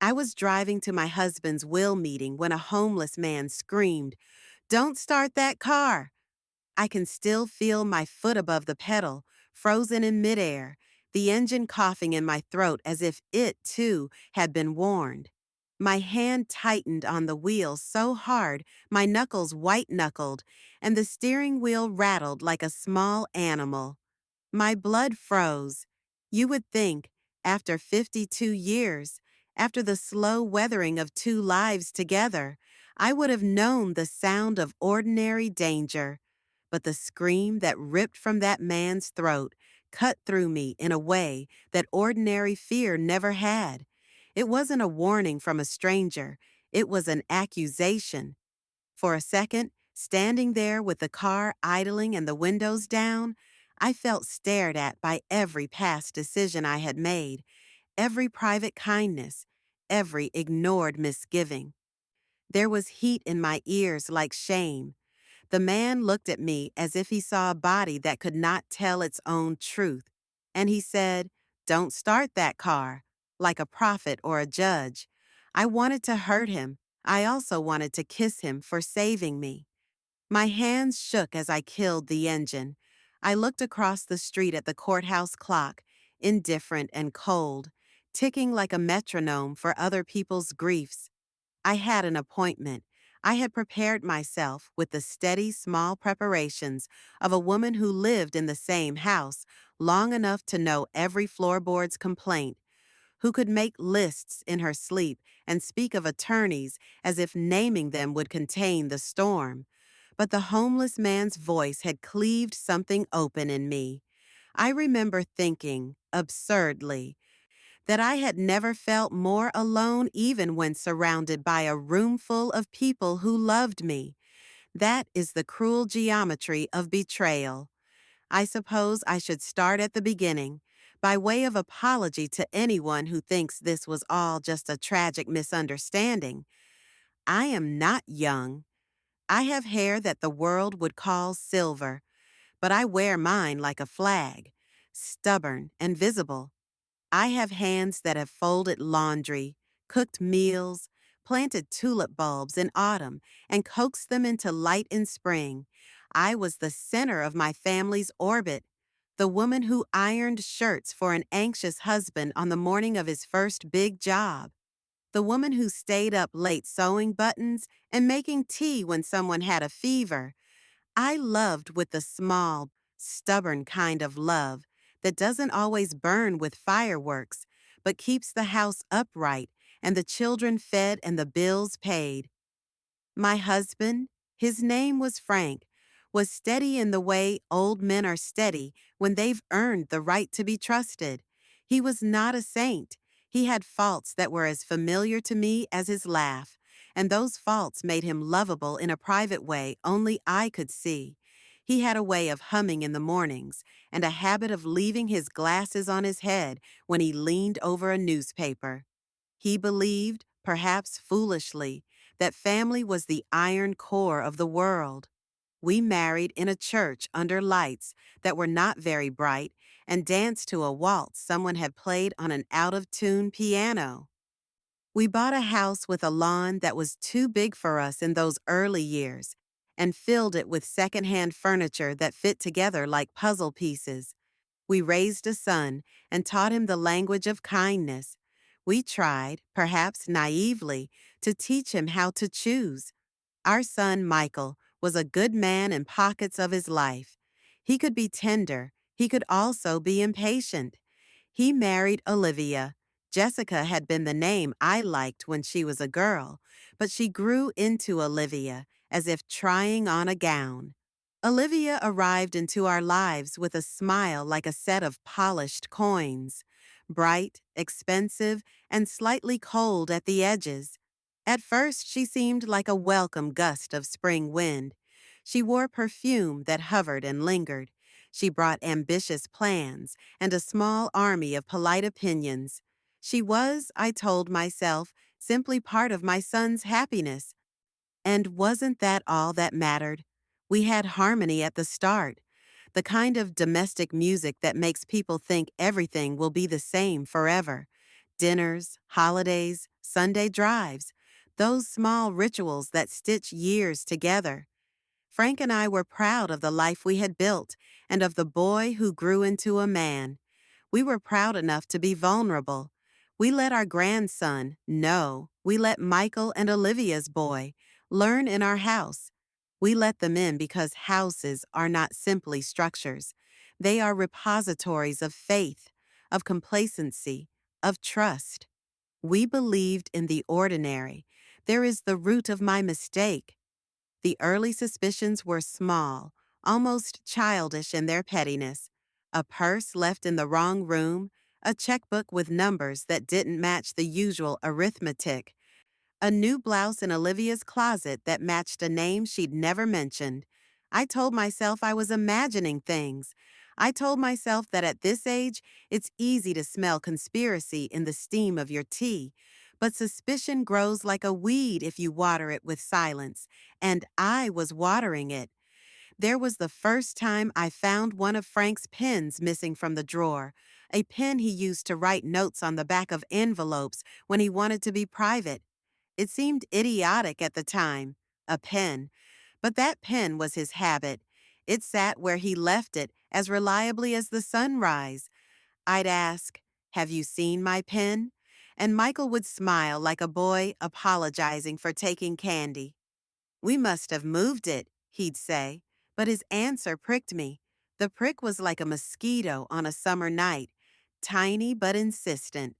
I was driving to my husband's will meeting when a homeless man screamed, "Don't start that car!" I can still feel my foot above the pedal, frozen in midair, the engine coughing in my throat as if it, too, had been warned. My hand tightened on the wheel so hard my knuckles white-knuckled, and the steering wheel rattled like a small animal. My blood froze. You would think, after 52 years, after the slow weathering of two lives together, I would have known the sound of ordinary danger. But the scream that ripped from that man's throat cut through me in a way that ordinary fear never had. It wasn't a warning from a stranger, it was an accusation. For a second, standing there with the car idling and the windows down, I felt stared at by every past decision I had made, every private kindness, every ignored misgiving. There was heat in my ears like shame. The man looked at me as if he saw a body that could not tell its own truth, and he said, "Don't start that car," like a prophet or a judge. I wanted to hurt him. I also wanted to kiss him for saving me. My hands shook as I killed the engine. I looked across the street at the courthouse clock, indifferent and cold, ticking like a metronome for other people's griefs. I had an appointment. I had prepared myself with the steady, small preparations of a woman who lived in the same house long enough to know every floorboard's complaint, who could make lists in her sleep and speak of attorneys as if naming them would contain the storm. But the homeless man's voice had cleaved something open in me. I remember thinking, absurdly, that I had never felt more alone even when surrounded by a room full of people who loved me. That is the cruel geometry of betrayal. I suppose I should start at the beginning, by way of apology to anyone who thinks this was all just a tragic misunderstanding. I am not young. I have hair that the world would call silver, but I wear mine like a flag, stubborn and visible. I have hands that have folded laundry, cooked meals, planted tulip bulbs in autumn, and coaxed them into light in spring. I was the center of my family's orbit, the woman who ironed shirts for an anxious husband on the morning of his first big job, the woman who stayed up late sewing buttons and making tea when someone had a fever. I loved with the small, stubborn kind of love that doesn't always burn with fireworks, but keeps the house upright and the children fed and the bills paid. My husband, his name was Frank, was steady in the way old men are steady when they've earned the right to be trusted. He was not a saint. He had faults that were as familiar to me as his laugh, and those faults made him lovable in a private way only I could see. He had a way of humming in the mornings and a habit of leaving his glasses on his head when he leaned over a newspaper. He believed, perhaps foolishly, that family was the iron core of the world. We married in a church under lights that were not very bright and danced to a waltz someone had played on an out-of-tune piano. We bought a house with a lawn that was too big for us in those early years and filled it with secondhand furniture that fit together like puzzle pieces. We raised a son and taught him the language of kindness. We tried, perhaps naively, to teach him how to choose. Our son, Michael, was a good man in pockets of his life. He could be tender. He could also be impatient. He married Olivia. Jessica had been the name I liked when she was a girl, but she grew into Olivia, as if trying on a gown. Olivia arrived into our lives with a smile like a set of polished coins, bright, expensive, and slightly cold at the edges. At first, she seemed like a welcome gust of spring wind. She wore perfume that hovered and lingered. She brought ambitious plans and a small army of polite opinions. She was, I told myself, simply part of my son's happiness. And wasn't that all that mattered? We had harmony at the start, the kind of domestic music that makes people think everything will be the same forever. Dinners, holidays, Sunday drives, those small rituals that stitch years together. Frank and I were proud of the life we had built and of the boy who grew into a man. We were proud enough to be vulnerable. We let our grandson, no, we let Michael and Olivia's boy learn in our house. We let them in because houses are not simply structures. They are repositories of faith, of complacency, of trust. We believed in the ordinary. There is the root of my mistake. The early suspicions were small, almost childish in their pettiness. A purse left in the wrong room, a checkbook with numbers that didn't match the usual arithmetic, a new blouse in Olivia's closet that matched a name she'd never mentioned. I told myself I was imagining things. I told myself that at this age, it's easy to smell conspiracy in the steam of your tea. But suspicion grows like a weed if you water it with silence. And I was watering it. There was the first time I found one of Frank's pens missing from the drawer, a pen he used to write notes on the back of envelopes when he wanted to be private. It seemed idiotic at the time, a pen, but that pen was his habit. It sat where he left it as reliably as the sunrise. I'd ask, "Have you seen my pen?" And Michael would smile like a boy apologizing for taking candy. "We must have moved it," he'd say, but his answer pricked me. The prick was like a mosquito on a summer night, tiny but insistent.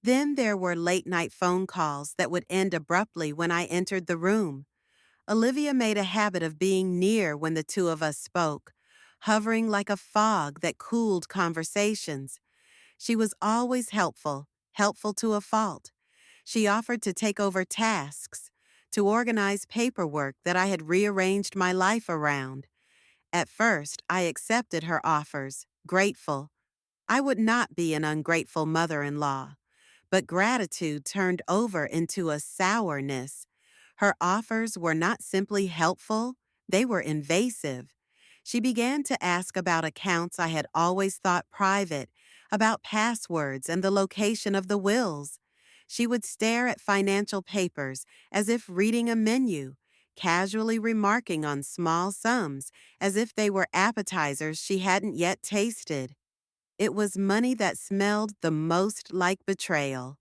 Then there were late-night phone calls that would end abruptly when I entered the room. Olivia made a habit of being near when the two of us spoke, hovering like a fog that cooled conversations. She was always helpful, helpful to a fault. She offered to take over tasks, to organize paperwork that I had rearranged my life around. At first, I accepted her offers, grateful. I would not be an ungrateful mother-in-law. But gratitude turned over into a sourness. Her offers were not simply helpful, they were invasive. She began to ask about accounts I had always thought private, about passwords and the location of the wills. She would stare at financial papers as if reading a menu, casually remarking on small sums as if they were appetizers she hadn't yet tasted. It was money that smelled the most like betrayal.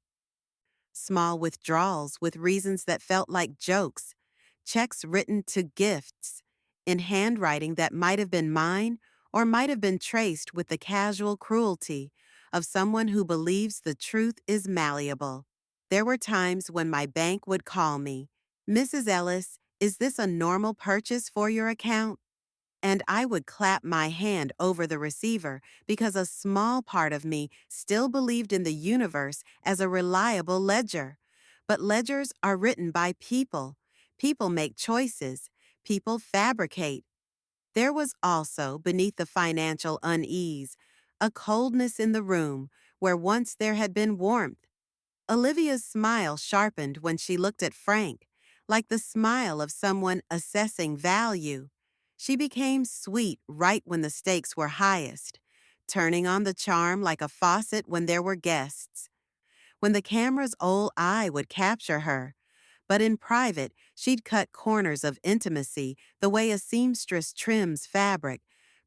Small withdrawals with reasons that felt like jokes, checks written to gifts, in handwriting that might have been mine or might have been traced with the casual cruelty of someone who believes the truth is malleable. There were times when my bank would call me, "Mrs. Ellis, is this a normal purchase for your account?" And I would clap my hand over the receiver because a small part of me still believed in the universe as a reliable ledger. But ledgers are written by people. People make choices. People fabricate. There was also, beneath the financial unease, a coldness in the room where once there had been warmth. Olivia's smile sharpened when she looked at Frank, like the smile of someone assessing value. She became sweet right when the stakes were highest, turning on the charm like a faucet when there were guests. When the camera's old eye would capture her, but in private, she'd cut corners of intimacy the way a seamstress trims fabric,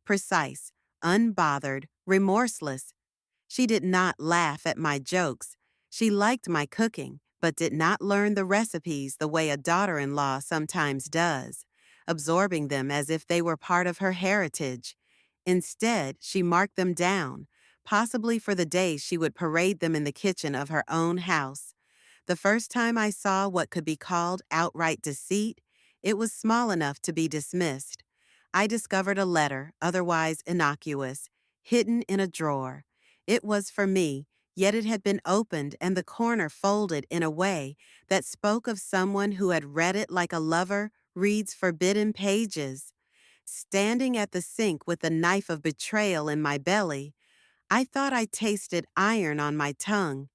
precise, unbothered, remorseless. She did not laugh at my jokes. She liked my cooking, but did not learn the recipes the way a daughter-in-law sometimes does, absorbing them as if they were part of her heritage. Instead, she marked them down, possibly for the day she would parade them in the kitchen of her own house. The first time I saw what could be called outright deceit, it was small enough to be dismissed. I discovered a letter, otherwise innocuous, hidden in a drawer. It was for me, yet it had been opened and the corner folded in a way that spoke of someone who had read it like a lover reads forbidden pages. Standing at the sink with the knife of betrayal in my belly, I thought I tasted iron on my tongue.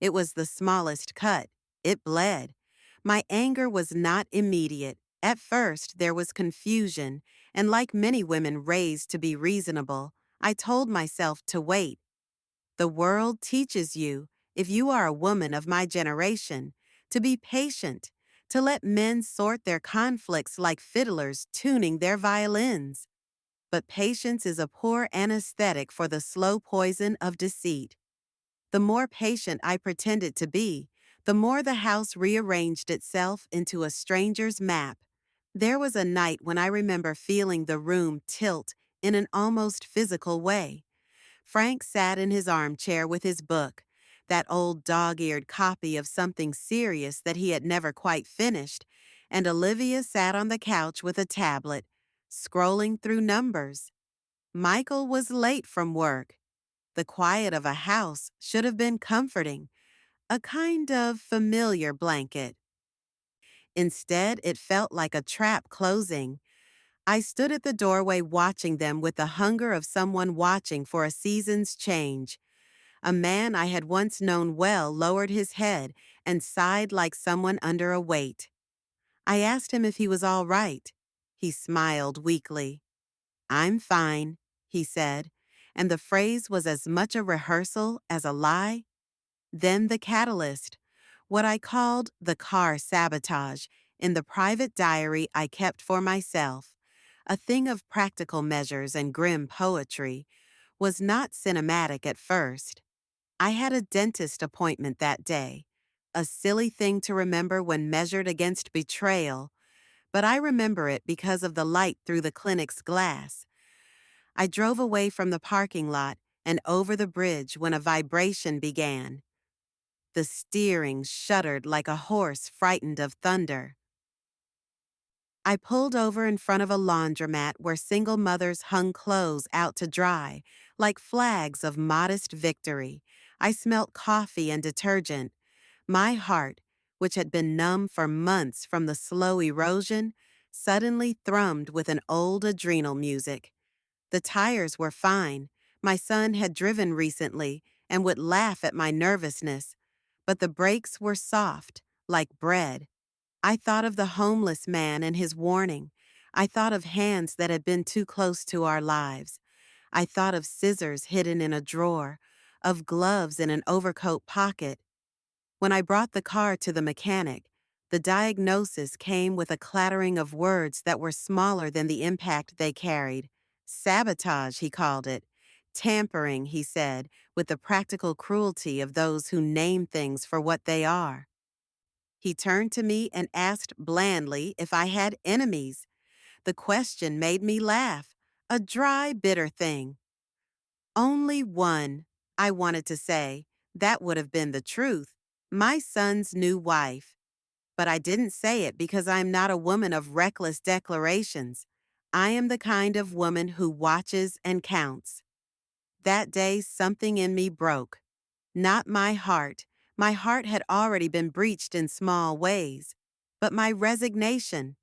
It was the smallest cut. It bled. My anger was not immediate. At first, there was confusion, and like many women raised to be reasonable, I told myself to wait. The world teaches you, if you are a woman of my generation, to be patient, to let men sort their conflicts like fiddlers tuning their violins. But patience is a poor anesthetic for the slow poison of deceit. The more patient I pretended to be, the more the house rearranged itself into a stranger's map. There was a night when I remember feeling the room tilt in an almost physical way. Frank sat in his armchair with his book, that old dog-eared copy of something serious that he had never quite finished, and Olivia sat on the couch with a tablet, scrolling through numbers. Michael was late from work. The quiet of a house should have been comforting, a kind of familiar blanket. Instead, it felt like a trap closing. I stood at the doorway watching them with the hunger of someone watching for a season's change. A man I had once known well lowered his head and sighed like someone under a weight. I asked him if he was all right. He smiled weakly. "I'm fine," he said, and the phrase was as much a rehearsal as a lie. Then the catalyst, what I called the car sabotage, in the private diary I kept for myself, a thing of practical measures and grim poetry, was not cinematic at first. I had a dentist appointment that day, a silly thing to remember when measured against betrayal, but I remember it because of the light through the clinic's glass. I drove away from the parking lot and over the bridge when a vibration began. The steering shuddered like a horse frightened of thunder. I pulled over in front of a laundromat where single mothers hung clothes out to dry, like flags of modest victory. I smelt coffee and detergent. My heart, which had been numb for months from the slow erosion, suddenly thrummed with an old adrenal music. The tires were fine. My son had driven recently and would laugh at my nervousness, but the brakes were soft, like bread. I thought of the homeless man and his warning. I thought of hands that had been too close to our lives. I thought of scissors hidden in a drawer, of gloves in an overcoat pocket. When I brought the car to the mechanic, the diagnosis came with a clattering of words that were smaller than the impact they carried. Sabotage, he called it. Tampering, he said, with the practical cruelty of those who name things for what they are. He turned to me and asked blandly if I had enemies. The question made me laugh, a dry, bitter thing. Only one, I wanted to say. That would have been the truth. My son's new wife. But I didn't say it because I'm not a woman of reckless declarations. I am the kind of woman who watches and counts. That day, something in me broke. Not my heart. My heart had already been breached in small ways. But my resignation.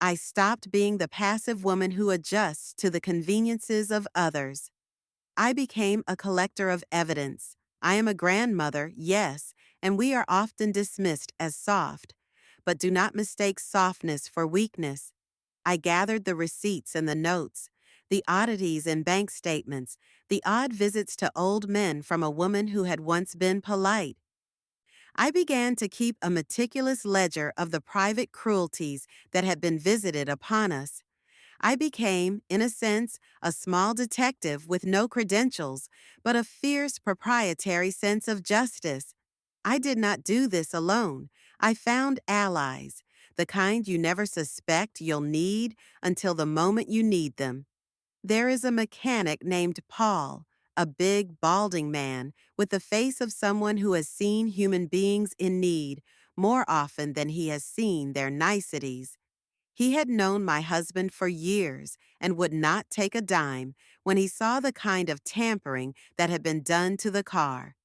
I stopped being the passive woman who adjusts to the conveniences of others. I became a collector of evidence. I am a grandmother, yes, and we are often dismissed as soft. But do not mistake softness for weakness. I gathered the receipts and the notes, the oddities in bank statements, the odd visits to old men from a woman who had once been polite. I began to keep a meticulous ledger of the private cruelties that had been visited upon us. I became, in a sense, a small detective with no credentials, but a fierce proprietary sense of justice. I did not do this alone. I found allies, the kind you never suspect you'll need until the moment you need them. There is a mechanic named Paul, a big, balding man with the face of someone who has seen human beings in need more often than he has seen their niceties. He had known my husband for years and would not take a dime when he saw the kind of tampering that had been done to the car.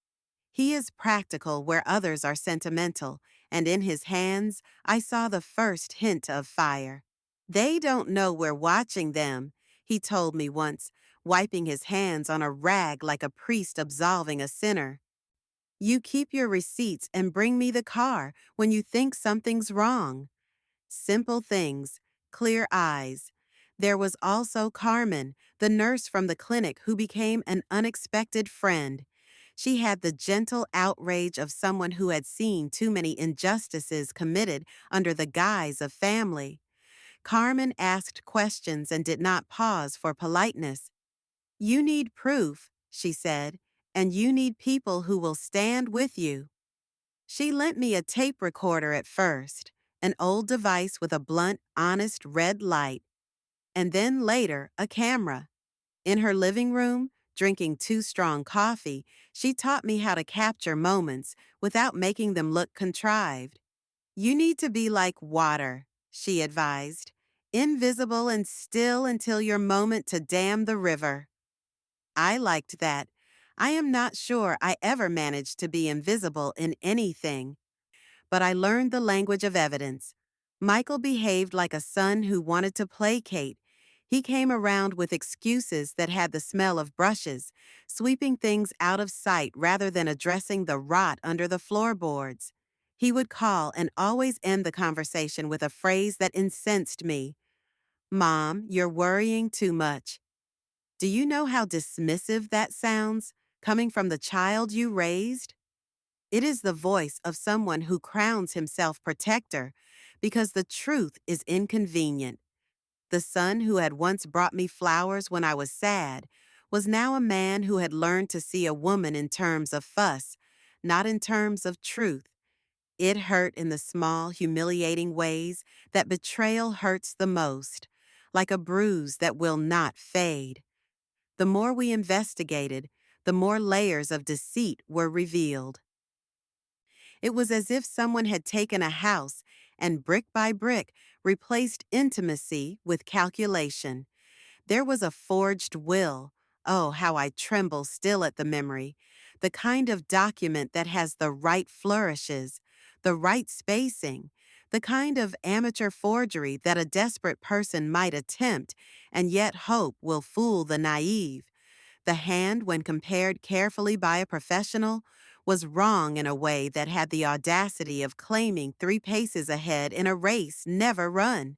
He is practical where others are sentimental, and in his hands I saw the first hint of fire. "They don't know we're watching them," he told me once, wiping his hands on a rag like a priest absolving a sinner. "You keep your receipts and bring me the car when you think something's wrong." Simple things, clear eyes. There was also Carmen, the nurse from the clinic who became an unexpected friend. She had the gentle outrage of someone who had seen too many injustices committed under the guise of family. Carmen asked questions and did not pause for politeness. "You need proof," she said, "and you need people who will stand with you." She lent me a tape recorder at first, an old device with a blunt, honest red light, and then later a camera. In her living room, drinking too strong coffee, she taught me how to capture moments without making them look contrived. "You need to be like water," she advised, "invisible and still until your moment to dam the river." I liked that. I am not sure I ever managed to be invisible in anything, but I learned the language of evidence. Michael behaved like a son who wanted to placate. He came around with excuses that had the smell of brushes, sweeping things out of sight rather than addressing the rot under the floorboards. He would call and always end the conversation with a phrase that incensed me. "Mom, you're worrying too much." Do you know how dismissive that sounds, coming from the child you raised? It is the voice of someone who crowns himself protector because the truth is inconvenient. The son who had once brought me flowers when I was sad was now a man who had learned to see a woman in terms of fuss, not in terms of truth. It hurt in the small, humiliating ways that betrayal hurts the most, like a bruise that will not fade. The more we investigated, the more layers of deceit were revealed. It was as if someone had taken a house and brick by brick replaced intimacy with calculation. There was a forged will. Oh, how I tremble still at the memory. The kind of document that has the right flourishes, the right spacing, the kind of amateur forgery that a desperate person might attempt and yet hope will fool the naive. The hand, when compared carefully by a professional, was wrong in a way that had the audacity of claiming 3 paces ahead in a race never run.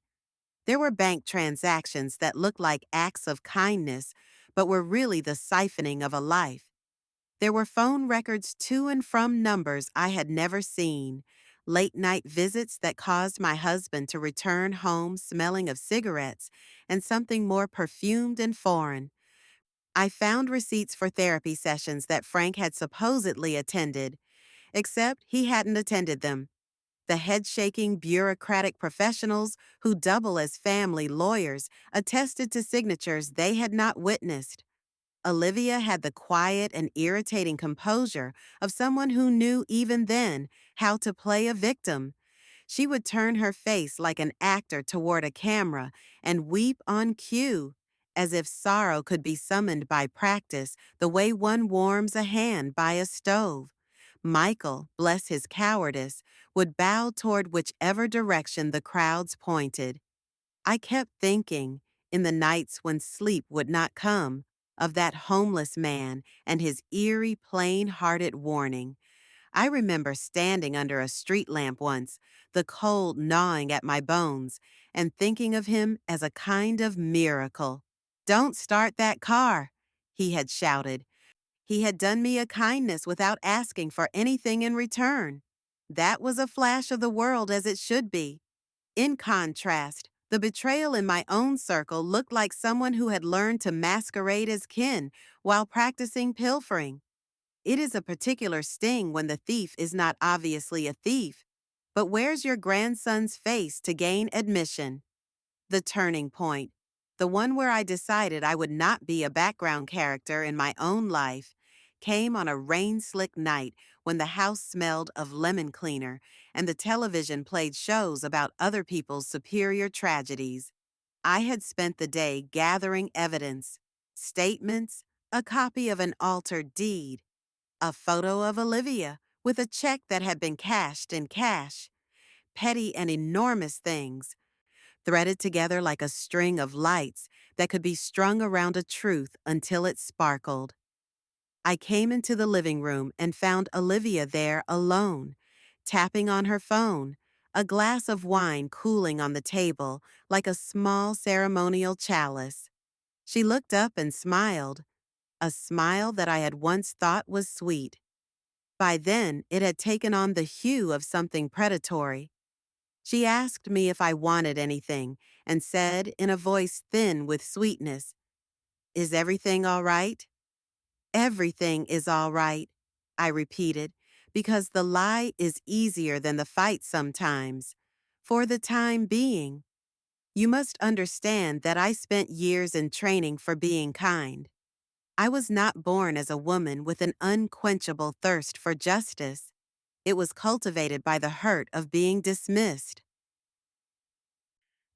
There were bank transactions that looked like acts of kindness, but were really the siphoning of a life. There were phone records to and from numbers I had never seen, late-night visits that caused my husband to return home smelling of cigarettes and something more perfumed and foreign. I found receipts for therapy sessions that Frank had supposedly attended, except he hadn't attended them. The head-shaking bureaucratic professionals who double as family lawyers attested to signatures they had not witnessed. Olivia had the quiet and irritating composure of someone who knew even then how to play a victim. She would turn her face like an actor toward a camera and weep on cue, as if sorrow could be summoned by practice the way one warms a hand by a stove. Michael, bless his cowardice, would bow toward whichever direction the crowds pointed. I kept thinking, in the nights when sleep would not come, of that homeless man and his eerie, plain-hearted warning. I remember standing under a street lamp once, the cold gnawing at my bones, and thinking of him as a kind of miracle. "Don't start that car," he had shouted. He had done me a kindness without asking for anything in return. That was a flash of the world as it should be. In contrast, the betrayal in my own circle looked like someone who had learned to masquerade as kin while practicing pilfering. It is a particular sting when the thief is not obviously a thief, but wears your grandson's face to gain admission. The turning point, the one where I decided I would not be a background character in my own life, came on a rain-slick night when the house smelled of lemon cleaner and the television played shows about other people's superior tragedies. I had spent the day gathering evidence, statements, a copy of an altered deed, a photo of Olivia with a check that had been cashed in cash, petty and enormous things, threaded together like a string of lights that could be strung around a truth until it sparkled. I came into the living room and found Olivia there alone, tapping on her phone, a glass of wine cooling on the table like a small ceremonial chalice. She looked up and smiled. a smile that I had once thought was sweet. By then, it had taken on the hue of something predatory. She asked me if I wanted anything and said in a voice thin with sweetness, "Is everything all right?" "Everything is all right," I repeated, because the lie is easier than the fight sometimes. For the time being, you must understand that I spent years in training for being kind. I was not born as a woman with an unquenchable thirst for justice. It was cultivated by the hurt of being dismissed.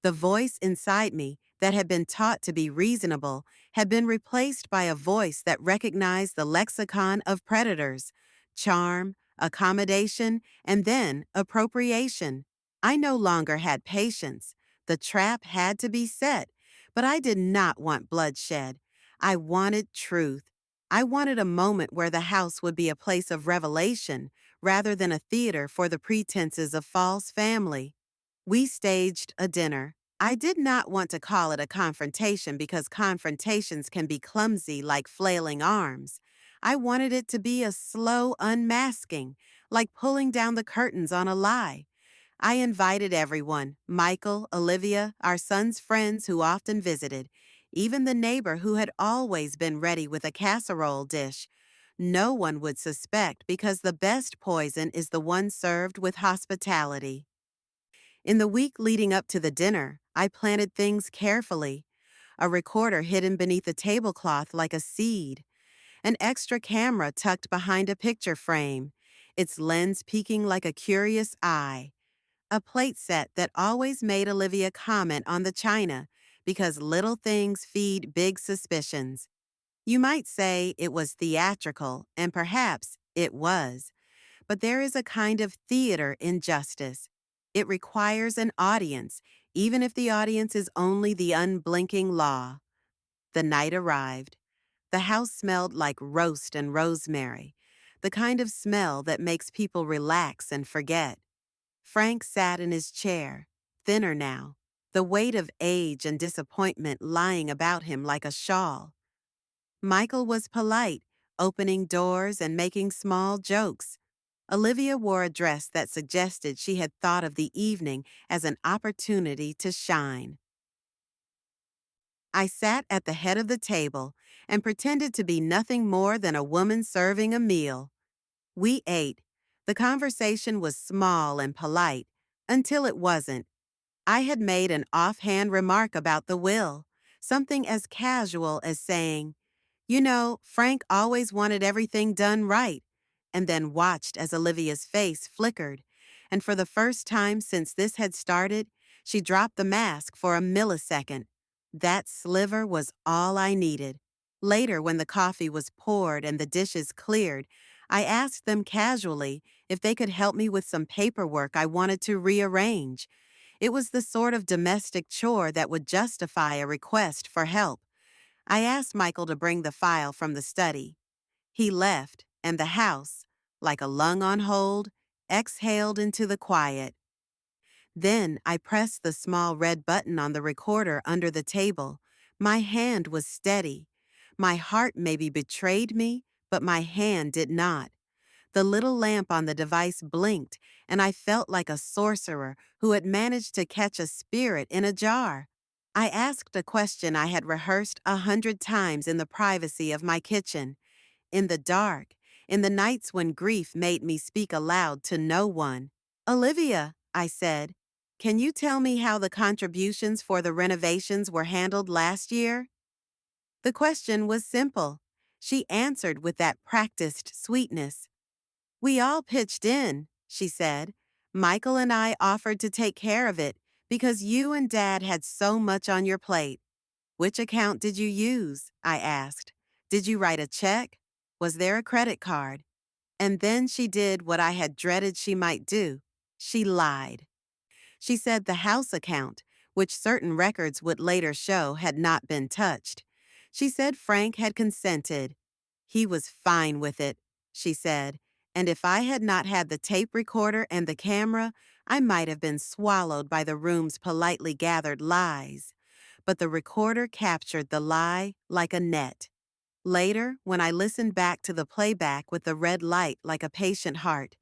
The voice inside me that had been taught to be reasonable had been replaced by a voice that recognized the lexicon of predators: charm, accommodation, and then appropriation. I no longer had patience. The trap had to be set, but I did not want bloodshed. I wanted truth. I wanted a moment where the house would be a place of revelation rather than a theater for the pretenses of false family. We staged a dinner. I did not want to call it a confrontation because confrontations can be clumsy like flailing arms. I wanted it to be a slow unmasking, like pulling down the curtains on a lie. I invited everyone: Michael, Olivia, our son's friends who often visited, even the neighbor who had always been ready with a casserole dish. No one would suspect because the best poison is the one served with hospitality. In the week leading up to the dinner, I planted things carefully. A recorder hidden beneath a tablecloth like a seed. An extra camera tucked behind a picture frame, its lens peeking like a curious eye. A plate set that always made Olivia comment on the china, because little things feed big suspicions. You might say it was theatrical, and perhaps it was. But there is a kind of theater in justice. It requires an audience, even if the audience is only the unblinking law. The night arrived. The house smelled like roast and rosemary, the kind of smell that makes people relax and forget. Frank sat in his chair, thinner now, the weight of age and disappointment lying about him like a shawl. Michael was polite, opening doors and making small jokes. Olivia wore a dress that suggested she had thought of the evening as an opportunity to shine. I sat at the head of the table and pretended to be nothing more than a woman serving a meal. We ate. The conversation was small and polite, until it wasn't. I had made an offhand remark about the will, something as casual as saying, "You know, Frank always wanted everything done right," and then watched as Olivia's face flickered. And for the first time since this had started, she dropped the mask for a millisecond. That sliver was all I needed. Later, when the coffee was poured and the dishes cleared, I asked them casually if they could help me with some paperwork I wanted to rearrange. It was the sort of domestic chore that would justify a request for help. I asked Michael to bring the file from the study. He left, and the house, like a lung on hold, exhaled into the quiet. Then I pressed the small red button on the recorder under the table. My hand was steady. My heart maybe betrayed me, but my hand did not. The little lamp on the device blinked, and I felt like a sorcerer who had managed to catch a spirit in a jar. I asked a question I had rehearsed 100 times in the privacy of my kitchen, in the dark, in the nights when grief made me speak aloud to no one. "Olivia," I said, "can you tell me how the contributions for the renovations were handled last year?" The question was simple. She answered with that practiced sweetness. "We all pitched in," she said. "Michael and I offered to take care of it because you and Dad had so much on your plate." "Which account did you use?" I asked. "Did you write a check? Was there a credit card?" And then she did what I had dreaded she might do. She lied. She said the house account, which certain records would later show had not been touched. She said Frank had consented. He was fine with it, she said, and if I had not had the tape recorder and the camera, I might have been swallowed by the room's politely gathered lies. But the recorder captured the lie like a net. Later, when I listened back to the playback with the red light like a patient heart,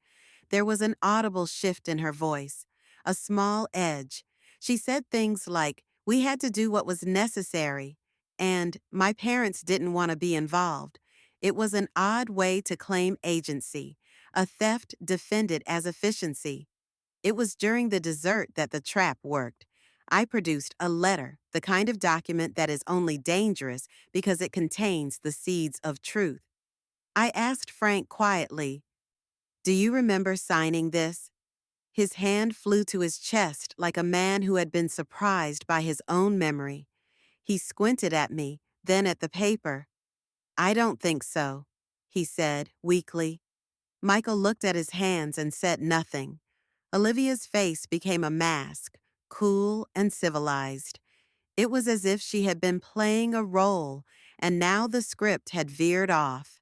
there was an audible shift in her voice, a small edge. She said things like, "We had to do what was necessary," and "my parents didn't want to be involved." It was an odd way to claim agency, a theft defended as efficiency. It was during the dessert that the trap worked. I produced a letter, the kind of document that is only dangerous because it contains the seeds of truth. I asked Frank quietly, "Do you remember signing this?" His hand flew to his chest like a man who had been surprised by his own memory. He squinted at me, then at the paper. "I don't think so," he said weakly. Michael looked at his hands and said nothing. Olivia's face became a mask, cool and civilized. It was as if she had been playing a role, and now the script had veered off.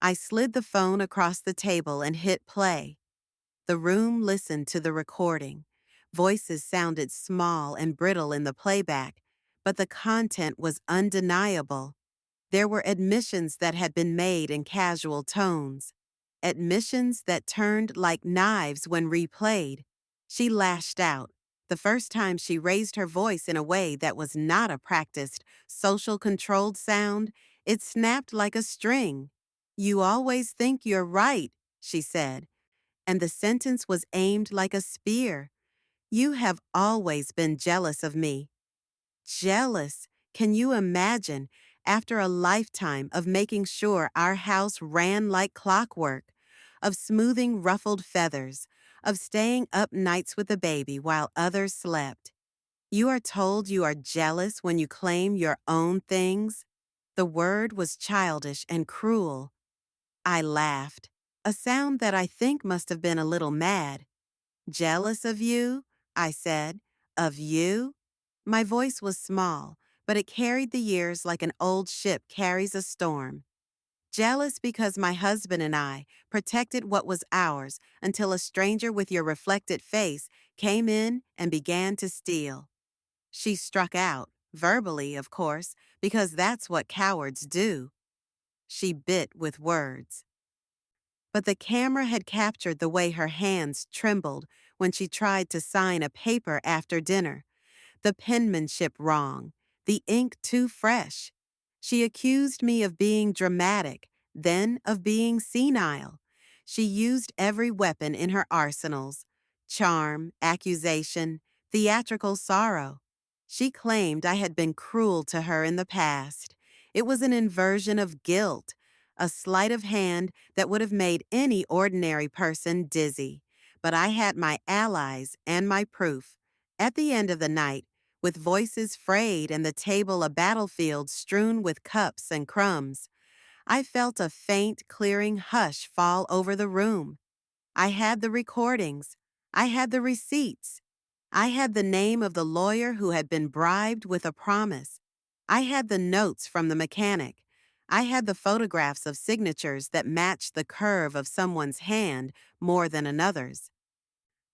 I slid the phone across the table and hit play. The room listened to the recording. Voices sounded small and brittle in the playback, but the content was undeniable. There were admissions that had been made in casual tones, admissions that turned like knives when replayed. She lashed out, the first time she raised her voice in a way that was not a practiced, social controlled sound. It snapped like a string. "You always think you're right," she said, and the sentence was aimed like a spear. "You have always been jealous of me." Jealous? Can you imagine? After a lifetime of making sure our house ran like clockwork, of smoothing ruffled feathers, of staying up nights with the baby while others slept. You are told you are jealous when you claim your own things? The word was childish and cruel. I laughed, a sound that I think must have been a little mad. "Jealous of you?" I said. "Of you?" My voice was small, but it carried the years like an old ship carries a storm. "Jealous because my husband and I protected what was ours until a stranger with your reflected face came in and began to steal." She struck out, verbally, of course, because that's what cowards do. She bit with words. But the camera had captured the way her hands trembled when she tried to sign a paper after dinner. The penmanship wrong, the ink too fresh. She accused me of being dramatic, then of being senile. She used every weapon in her arsenals: charm, accusation, theatrical sorrow. She claimed I had been cruel to her in the past. It was an inversion of guilt, a sleight of hand that would have made any ordinary person dizzy. But I had my allies and my proof. At the end of the night, with voices frayed and the table a battlefield strewn with cups and crumbs, I felt a faint, clearing hush fall over the room. I had the recordings. I had the receipts. I had the name of the lawyer who had been bribed with a promise. I had the notes from the mechanic. I had the photographs of signatures that matched the curve of someone's hand more than another's.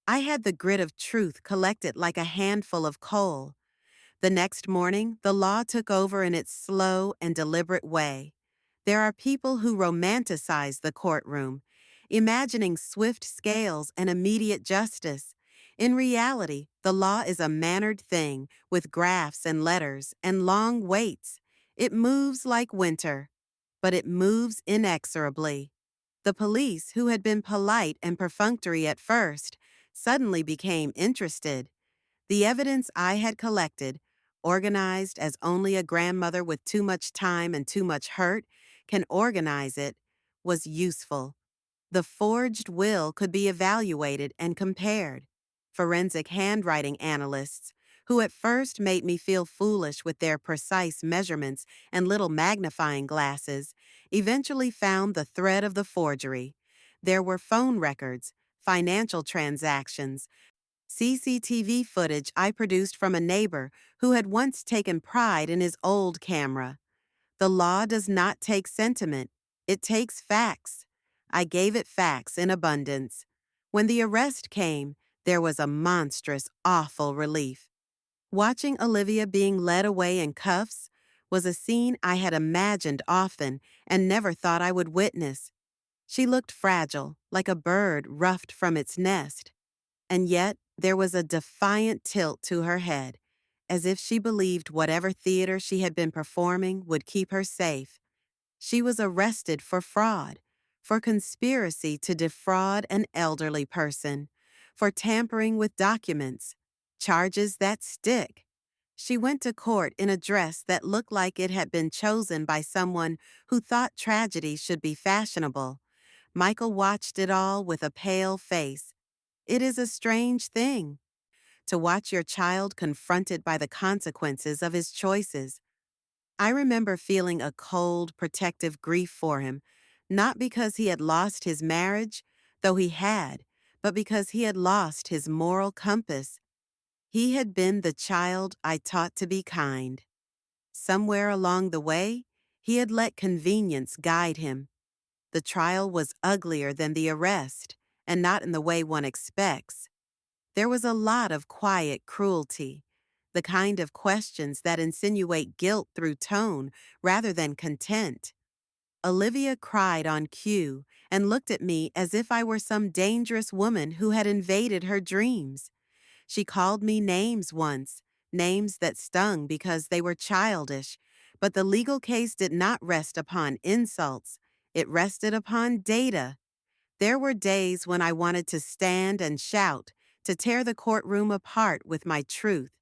I had the grit of truth collected like a handful of coal. The next morning, the law took over in its slow and deliberate way. There are people who romanticize the courtroom, imagining swift scales and immediate justice. In reality, the law is a mannered thing with graphs and letters and long waits. It moves like winter, but it moves inexorably. The police, who had been polite and perfunctory at first, suddenly became interested. The evidence I had collected, organized as only a grandmother with too much time and too much hurt can organize it, was useful. The forged will could be evaluated and compared. Forensic handwriting analysts, who at first made me feel foolish with their precise measurements and little magnifying glasses, eventually found the thread of the forgery. There were phone records, financial transactions, CCTV footage I produced from a neighbor who had once taken pride in his old camera. The law does not take sentiment, it takes facts. I gave it facts in abundance. When the arrest came, there was a monstrous, awful relief. Watching Olivia being led away in cuffs, was a scene I had imagined often and never thought I would witness. She looked fragile, like a bird roughed from its nest, and yet there was a defiant tilt to her head, as if she believed whatever theater she had been performing would keep her safe. She was arrested for fraud, for conspiracy to defraud an elderly person, for tampering with documents, charges that stick. She went to court in a dress that looked like it had been chosen by someone who thought tragedy should be fashionable. Michael watched it all with a pale face. It is a strange thing to watch your child confronted by the consequences of his choices. I remember feeling a cold, protective grief for him, not because he had lost his marriage, though he had, but because he had lost his moral compass. He had been the child I taught to be kind. Somewhere along the way, he had let convenience guide him. The trial was uglier than the arrest, and not in the way one expects. There was a lot of quiet cruelty, the kind of questions that insinuate guilt through tone rather than content. Olivia cried on cue and looked at me as if I were some dangerous woman who had invaded her dreams. She called me names once, names that stung because they were childish, but the legal case did not rest upon insults. It rested upon data. There were days when I wanted to stand and shout, to tear the courtroom apart with my truth.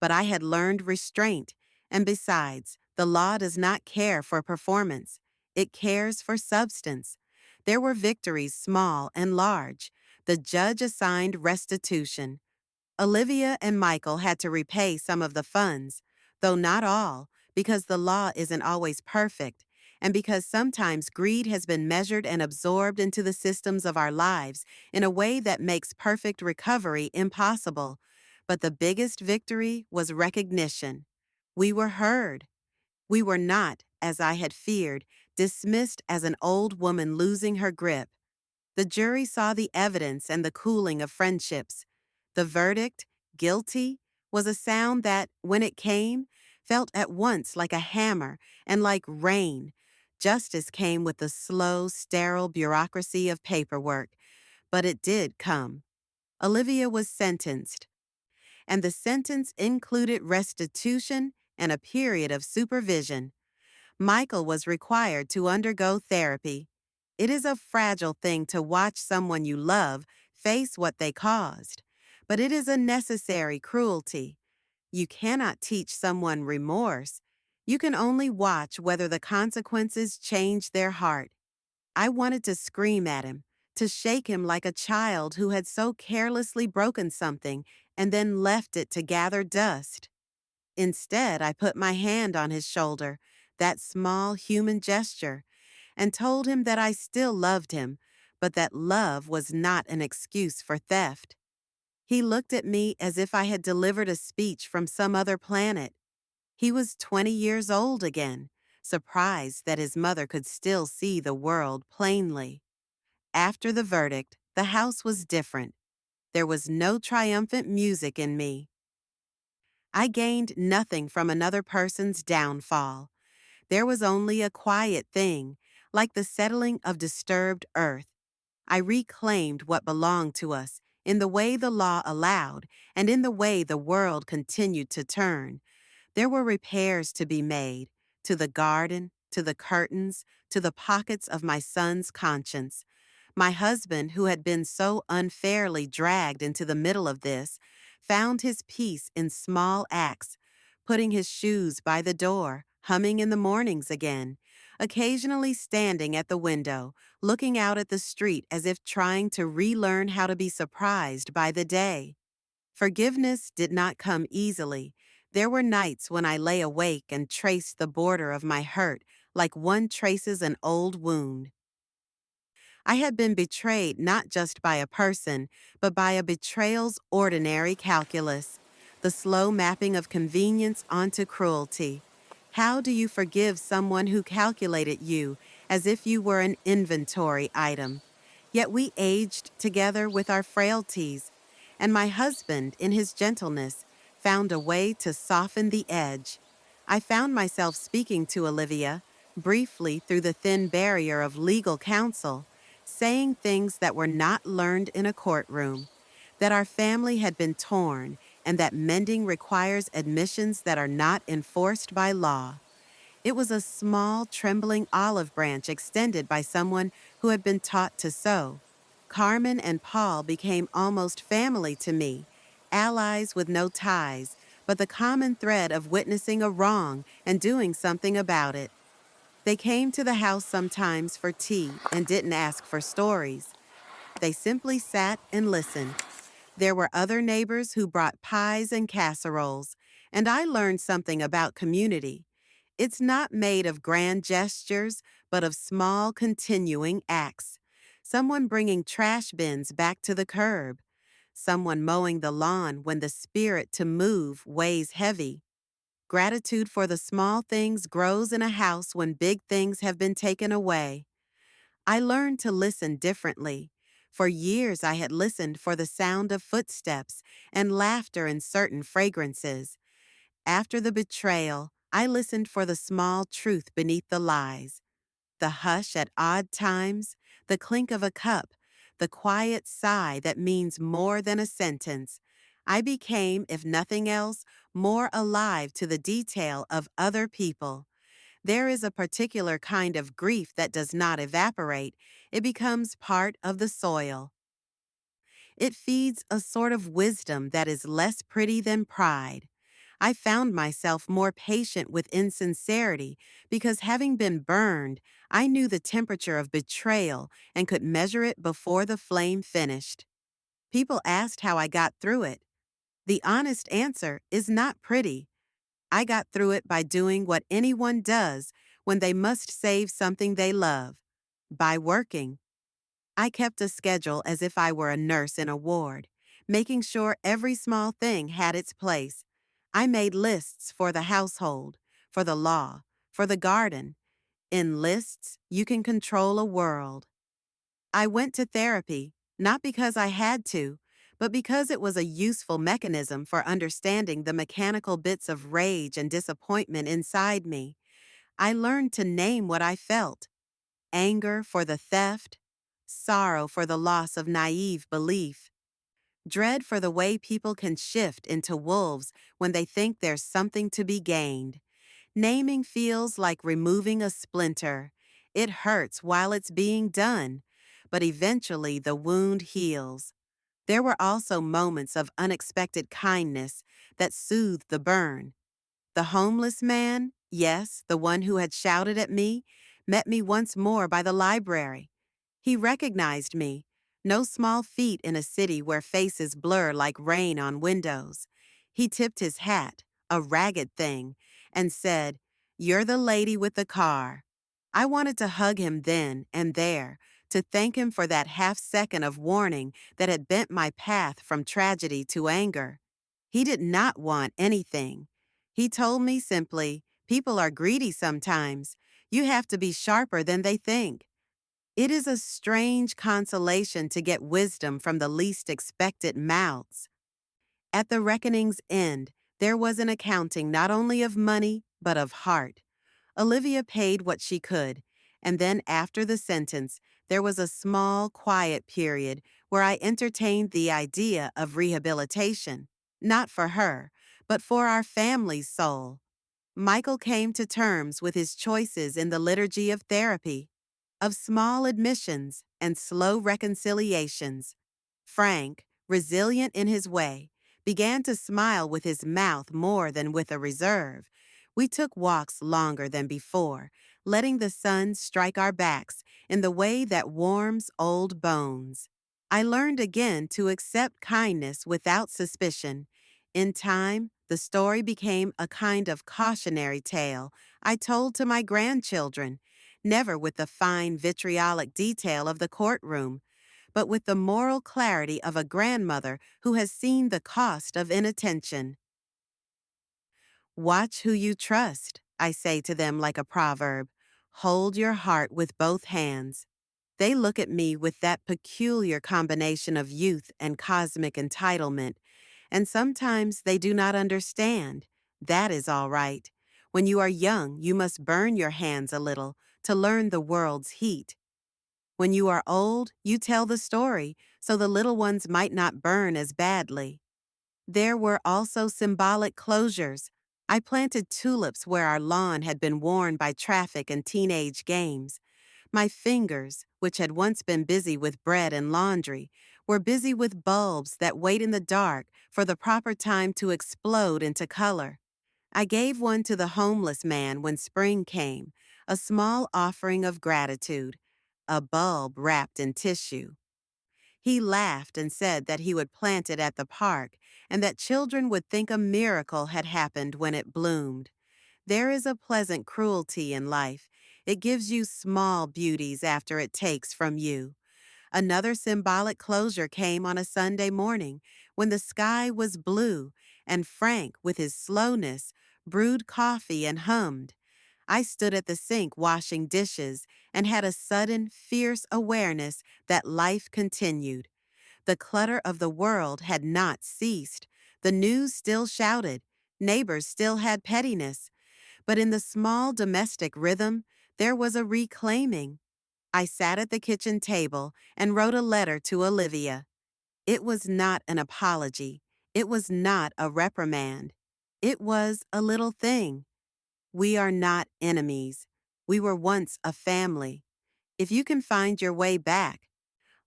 But I had learned restraint, and besides, the law does not care for performance. It cares for substance. There were victories small and large. The judge assigned restitution. Olivia and Michael had to repay some of the funds, though not all, because the law isn't always perfect, and because sometimes greed has been measured and absorbed into the systems of our lives in a way that makes perfect recovery impossible. But the biggest victory was recognition. We were heard. We were not, as I had feared, dismissed as an old woman losing her grip. The jury saw the evidence and the cooling of friendships. The verdict, guilty, was a sound that, when it came, felt at once like a hammer and like rain. Justice came with the slow, sterile bureaucracy of paperwork, but it did come. Olivia was sentenced, and the sentence included restitution and a period of supervision. Michael was required to undergo therapy. It is a fragile thing to watch someone you love face what they caused, but it is a necessary cruelty. You cannot teach someone remorse. You can only watch whether the consequences change their heart. I wanted to scream at him, to shake him like a child who had so carelessly broken something and then left it to gather dust. Instead, I put my hand on his shoulder, that small human gesture, and told him that I still loved him, but that love was not an excuse for theft. He looked at me as if I had delivered a speech from some other planet. He was 20 years old again, surprised that his mother could still see the world plainly. After the verdict, the house was different. There was no triumphant music in me. I gained nothing from another person's downfall. There was only a quiet thing, like the settling of disturbed earth. I reclaimed what belonged to us in the way the law allowed and in the way the world continued to turn. There were repairs to be made, to the garden, to the curtains, to the pockets of my son's conscience. My husband, who had been so unfairly dragged into the middle of this, found his peace in small acts, putting his shoes by the door, humming in the mornings again, occasionally standing at the window, looking out at the street as if trying to relearn how to be surprised by the day. Forgiveness did not come easily. There were nights when I lay awake and traced the border of my hurt like one traces an old wound. I had been betrayed not just by a person, but by a betrayal's ordinary calculus, the slow mapping of convenience onto cruelty. How do you forgive someone who calculated you as if you were an inventory item? Yet we aged together with our frailties, and my husband, in his gentleness, found a way to soften the edge. I found myself speaking to Olivia, briefly through the thin barrier of legal counsel, saying things that were not learned in a courtroom, that our family had been torn, and that mending requires admissions that are not enforced by law. It was a small, trembling olive branch extended by someone who had been taught to sow. Carmen and Paul became almost family to me, allies with no ties, but the common thread of witnessing a wrong and doing something about it. They came to the house sometimes for tea and didn't ask for stories. They simply sat and listened. There were other neighbors who brought pies and casseroles, and I learned something about community. It's not made of grand gestures, but of small, continuing acts. Someone bringing trash bins back to the curb. Someone mowing the lawn when the spirit to move weighs heavy. Gratitude for the small things grows in a house when big things have been taken away. I learned to listen differently. For years, I had listened for the sound of footsteps and laughter and certain fragrances. After the betrayal, I listened for the small truth beneath the lies. The hush at odd times, the clink of a cup, the quiet sigh that means more than a sentence. I became, if nothing else, more alive to the detail of other people. There is a particular kind of grief that does not evaporate, it becomes part of the soil. It feeds a sort of wisdom that is less pretty than pride. I found myself more patient with insincerity because, having been burned, I knew the temperature of betrayal and could measure it before the flame finished. People asked how I got through it. The honest answer is not pretty. I got through it by doing what anyone does when they must save something they love, by working. I kept a schedule as if I were a nurse in a ward, making sure every small thing had its place. I made lists for the household, for the law, for the garden. In lists, you can control a world. I went to therapy, not because I had to, but because it was a useful mechanism for understanding the mechanical bits of rage and disappointment inside me. I learned to name what I felt: anger for the theft, sorrow for the loss of naive belief, dread for the way people can shift into wolves when they think there's something to be gained. Naming feels like removing a splinter. It hurts while it's being done, but eventually the wound heals. There were also moments of unexpected kindness that soothed the burn. The homeless man, yes, the one who had shouted at me, met me once more by the library. He recognized me, no small feat in a city where faces blur like rain on windows. He tipped his hat, a ragged thing, and said, "You're the lady with the car." I wanted to hug him then and there, to thank him for that half second of warning that had bent my path from tragedy to anger. He did not want anything. He told me simply, "People are greedy sometimes. You have to be sharper than they think." It is a strange consolation to get wisdom from the least expected mouths. At the reckoning's end, there was an accounting not only of money, but of heart. Olivia paid what she could, and then after the sentence, there was a small, quiet period where I entertained the idea of rehabilitation, not for her, but for our family's soul. Michael came to terms with his choices in the liturgy of therapy, of small admissions and slow reconciliations. Frank, resilient in his way, began to smile with his mouth more than with a reserve. We took walks longer than before, letting the sun strike our backs in the way that warms old bones. I learned again to accept kindness without suspicion. In time, the story became a kind of cautionary tale I told to my grandchildren, never with the fine vitriolic detail of the courtroom, but with the moral clarity of a grandmother who has seen the cost of inattention. Watch who you trust, I say to them like a proverb. Hold your heart with both hands. They look at me with that peculiar combination of youth and cosmic entitlement, and sometimes they do not understand. That is all right. When you are young, you must burn your hands a little to learn the world's heat. When you are old, you tell the story so the little ones might not burn as badly. There were also symbolic closures. I planted tulips where our lawn had been worn by traffic and teenage games. My fingers, which had once been busy with bread and laundry, were busy with bulbs that wait in the dark for the proper time to explode into color. I gave one to the homeless man when spring came, a small offering of gratitude, a bulb wrapped in tissue. He laughed and said that he would plant it at the park and that children would think a miracle had happened when it bloomed. There is a pleasant cruelty in life. It gives you small beauties after it takes from you. Another symbolic closure came on a Sunday morning when the sky was blue and Frank, with his slowness, brewed coffee and hummed. I stood at the sink washing dishes and had a sudden, fierce awareness that life continued. The clutter of the world had not ceased. The news still shouted. Neighbors still had pettiness. But in the small domestic rhythm, there was a reclaiming. I sat at the kitchen table and wrote a letter to Olivia. It was not an apology. It was not a reprimand. It was a little thing. We are not enemies. We were once a family. If you can find your way back,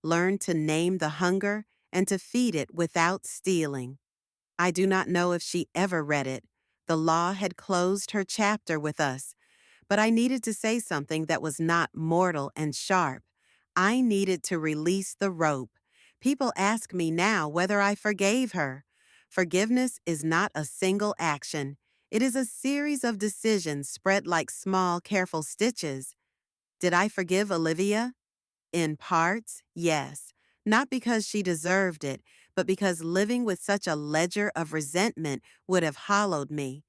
learn to name the hunger and to feed it without stealing. I do not know if she ever read it. The law had closed her chapter with us, but I needed to say something that was not mortal and sharp. I needed to release the rope. People ask me now whether I forgave her. Forgiveness is not a single action. It is a series of decisions spread like small, careful stitches. Did I forgive Olivia? In parts, yes. Not because she deserved it, but because living with such a ledger of resentment would have hollowed me.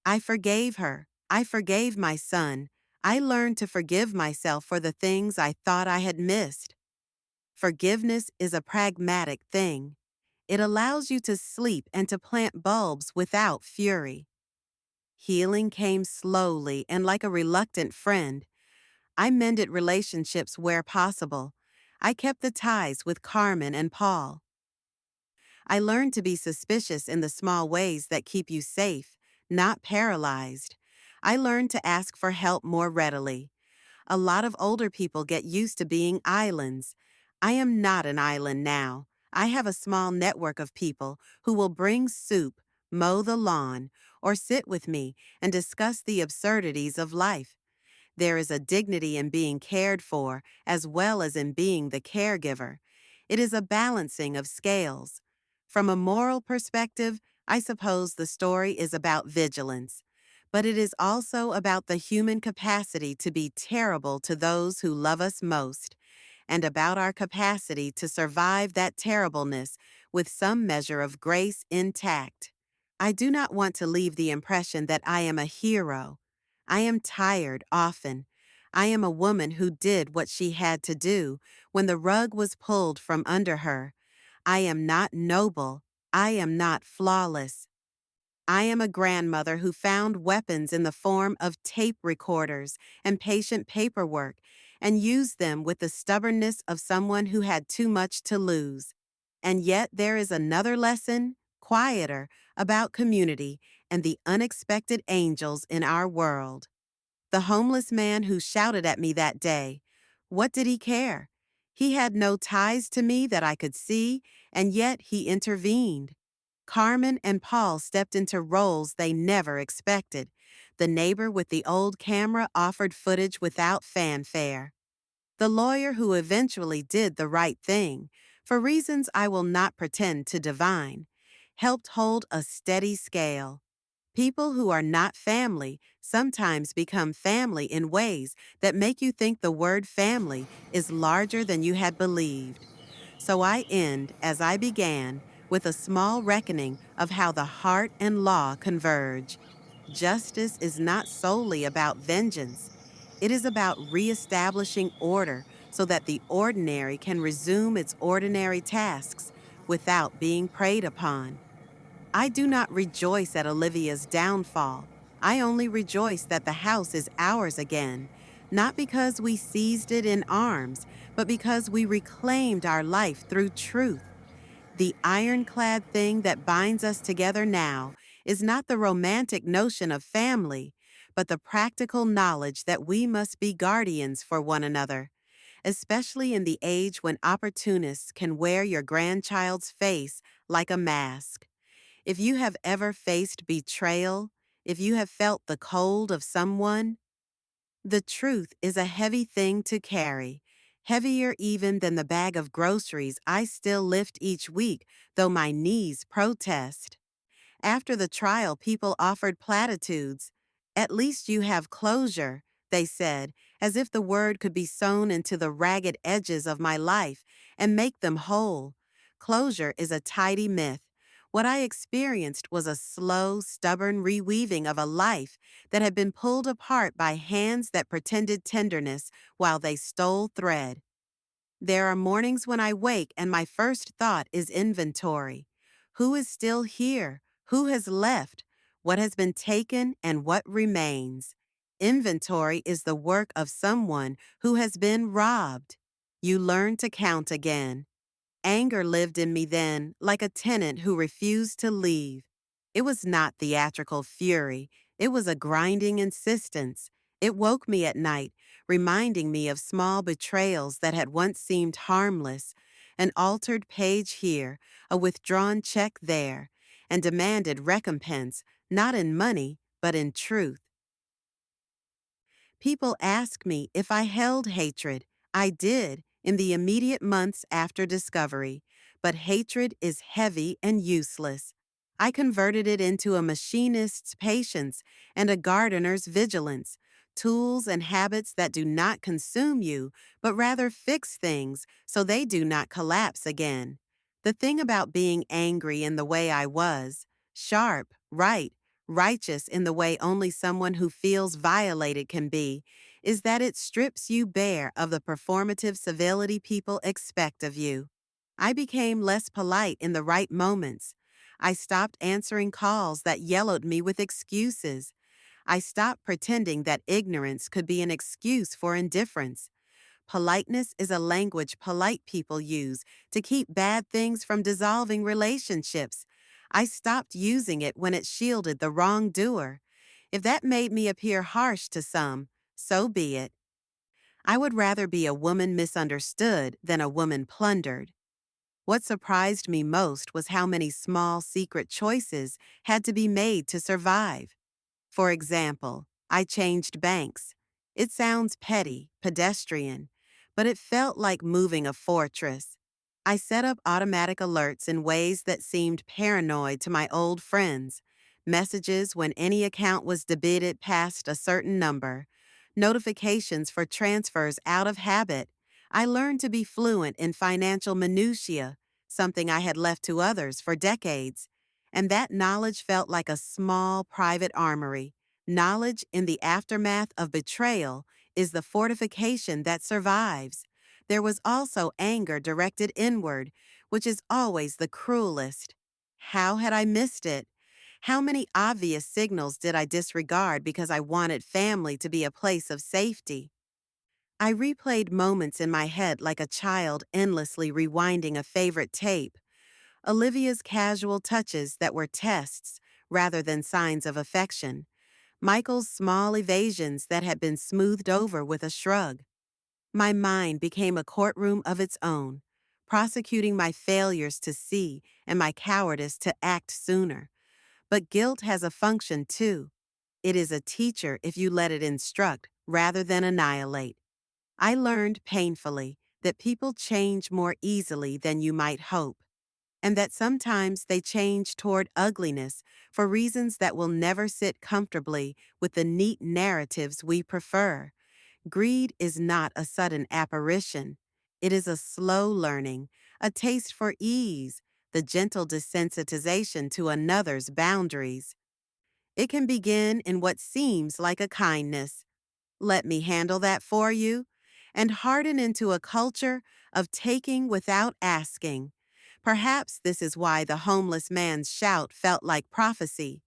I forgave her. I forgave my son. I learned to forgive myself for the things I thought I had missed. Forgiveness is a pragmatic thing. It allows you to sleep and to plant bulbs without fury. Healing came slowly and like a reluctant friend. I mended relationships where possible. I kept the ties with Carmen and Paul. I learned to be suspicious in the small ways that keep you safe, not paralyzed. I learned to ask for help more readily. A lot of older people get used to being islands. I am not an island now. I have a small network of people who will bring soup, mow the lawn, or sit with me and discuss the absurdities of life. There is a dignity in being cared for as well as in being the caregiver. It is a balancing of scales. From a moral perspective, I suppose the story is about vigilance, but it is also about the human capacity to be terrible to those who love us most, and about our capacity to survive that terribleness with some measure of grace intact. I do not want to leave the impression that I am a hero. I am tired often. I am a woman who did what she had to do when the rug was pulled from under her. I am not noble. I am not flawless. I am a grandmother who found weapons in the form of tape recorders and patient paperwork and used them with the stubbornness of someone who had too much to lose. And yet there is another lesson, quieter, about community and the unexpected angels in our world. The homeless man who shouted at me that day, what did he care? He had no ties to me that I could see, and yet he intervened. Carmen and Paul stepped into roles they never expected. The neighbor with the old camera offered footage without fanfare. The lawyer who eventually did the right thing, for reasons I will not pretend to divine, helped hold a steady scale. People who are not family sometimes become family in ways that make you think the word family is larger than you had believed. So I end, as I began, with a small reckoning of how the heart and law converge. Justice is not solely about vengeance. It is about reestablishing order so that the ordinary can resume its ordinary tasks without being preyed upon. I do not rejoice at Olivia's downfall. I only rejoice that the house is ours again, not because we seized it in arms, but because we reclaimed our life through truth. The ironclad thing that binds us together now is not the romantic notion of family, but the practical knowledge that we must be guardians for one another, especially in the age when opportunists can wear your grandchild's face like a mask. If you have ever faced betrayal, if you have felt the cold of someone, the truth is a heavy thing to carry, heavier even than the bag of groceries I still lift each week, though my knees protest. After the trial, people offered platitudes. At least you have closure, they said, as if the word could be sewn into the ragged edges of my life and make them whole. Closure is a tidy myth. What I experienced was a slow, stubborn reweaving of a life that had been pulled apart by hands that pretended tenderness while they stole thread. There are mornings when I wake and my first thought is inventory. Who is still here? Who has left? What has been taken and what remains? Inventory is the work of someone who has been robbed. You learn to count again. Anger lived in me then, like a tenant who refused to leave. It was not theatrical fury, it was a grinding insistence. It woke me at night, reminding me of small betrayals that had once seemed harmless, an altered page here, a withdrawn check there, and demanded recompense, not in money, but in truth. People ask me if I held hatred. I did in the immediate months after discovery, but hatred is heavy and useless. I converted it into a machinist's patience and a gardener's vigilance, tools and habits that do not consume you, but rather fix things so they do not collapse again. The thing about being angry in the way I was, sharp, right, righteous in the way only someone who feels violated can be, is that it strips you bare of the performative civility people expect of you. I became less polite in the right moments. I stopped answering calls that yellowed me with excuses. I stopped pretending that ignorance could be an excuse for indifference. Politeness is a language polite people use to keep bad things from dissolving relationships. I stopped using it when it shielded the wrongdoer. If that made me appear harsh to some, so be it. I would rather be a woman misunderstood than a woman plundered. What surprised me most was how many small secret choices had to be made to survive. For example, I changed banks. It sounds petty, pedestrian, but it felt like moving a fortress. I set up automatic alerts in ways that seemed paranoid to my old friends. Messages when any account was debited past a certain number. Notifications for transfers out of habit. I learned to be fluent in financial minutiae, something I had left to others for decades. And that knowledge felt like a small private armory. Knowledge in the aftermath of betrayal is the fortification that survives. There was also anger directed inward, which is always the cruelest. How had I missed it? How many obvious signals did I disregard because I wanted family to be a place of safety? I replayed moments in my head like a child endlessly rewinding a favorite tape. Olivia's casual touches that were tests rather than signs of affection. Michael's small evasions that had been smoothed over with a shrug. My mind became a courtroom of its own, prosecuting my failures to see and my cowardice to act sooner. But guilt has a function too. It is a teacher if you let it instruct rather than annihilate. I learned painfully that people change more easily than you might hope, and that sometimes they change toward ugliness for reasons that will never sit comfortably with the neat narratives we prefer. Greed is not a sudden apparition. It is a slow learning, a taste for ease, the gentle desensitization to another's boundaries. It can begin in what seems like a kindness. Let me handle that for you, and harden into a culture of taking without asking. Perhaps this is why the homeless man's shout felt like prophecy.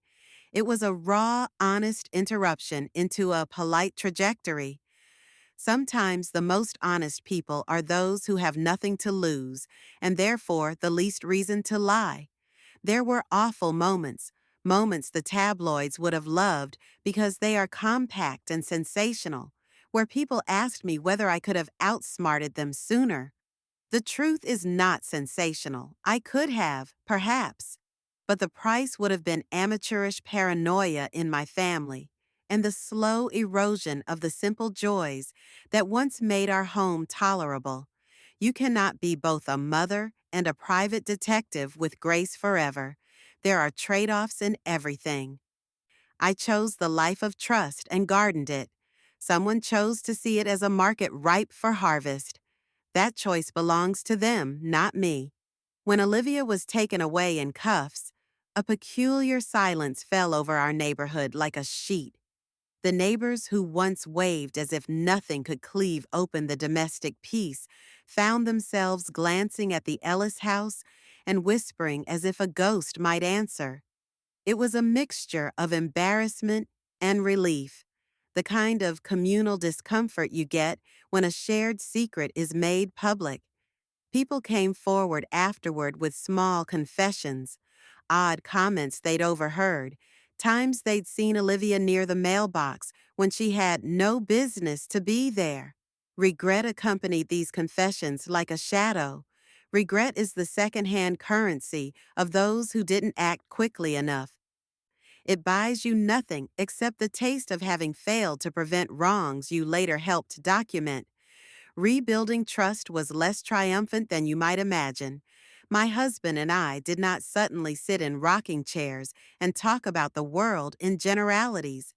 It was a raw, honest interruption into a polite trajectory. Sometimes the most honest people are those who have nothing to lose, and therefore the least reason to lie. There were awful moments, moments the tabloids would have loved because they are compact and sensational, where people asked me whether I could have outsmarted them sooner. The truth is not sensational. I could have, perhaps. But the price would have been amateurish paranoia in my family and the slow erosion of the simple joys that once made our home tolerable. You cannot be both a mother and a private detective with grace forever. There are trade-offs in everything. I chose the life of trust and gardened it. Someone chose to see it as a market ripe for harvest. That choice belongs to them, not me. When Olivia was taken away in cuffs, a peculiar silence fell over our neighborhood like a sheet. The neighbors who once waved as if nothing could cleave open the domestic peace found themselves glancing at the Ellis house and whispering as if a ghost might answer. It was a mixture of embarrassment and relief, the kind of communal discomfort you get when a shared secret is made public. People came forward afterward with small confessions, odd comments they'd overheard, times they'd seen Olivia near the mailbox when she had no business to be there. Regret accompanied these confessions like a shadow. Regret is the second-hand currency of those who didn't act quickly enough. It buys you nothing except the taste of having failed to prevent wrongs you later helped document. Rebuilding trust was less triumphant than you might imagine. My husband and I did not suddenly sit in rocking chairs and talk about the world in generalities.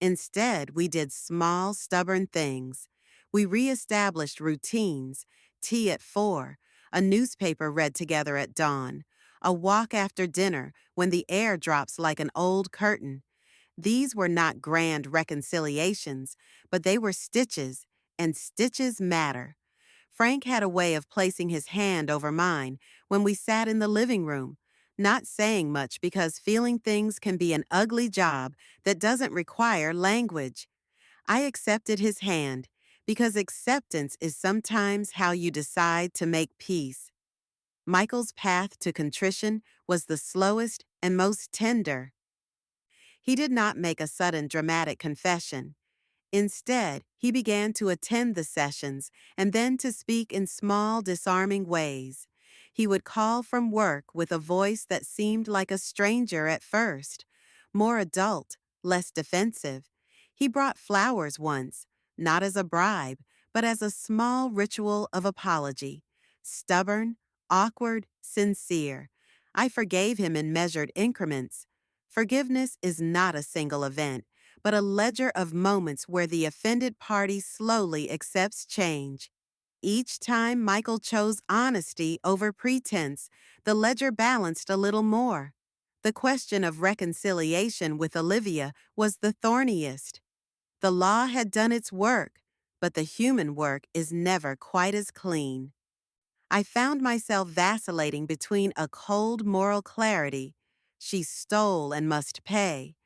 Instead, we did small, stubborn things. We reestablished routines, tea at 4, a newspaper read together at dawn, a walk after dinner when the air drops like an old curtain. These were not grand reconciliations, but they were stitches, and stitches matter. Frank had a way of placing his hand over mine when we sat in the living room, not saying much because feeling things can be an ugly job that doesn't require language. I accepted his hand because acceptance is sometimes how you decide to make peace. Michael's path to contrition was the slowest and most tender. He did not make a sudden dramatic confession. Instead, he began to attend the sessions and then to speak in small, disarming ways. He would call from work with a voice that seemed like a stranger at first, more adult, less defensive. He brought flowers once, not as a bribe, but as a small ritual of apology. Stubborn, awkward, sincere. I forgave him in measured increments. Forgiveness is not a single event, but a ledger of moments where the offended party slowly accepts change. Each time Michael chose honesty over pretense, the ledger balanced a little more. The question of reconciliation with Olivia was the thorniest. The law had done its work, but the human work is never quite as clean. I found myself vacillating between a cold moral clarity, she stole and must pay,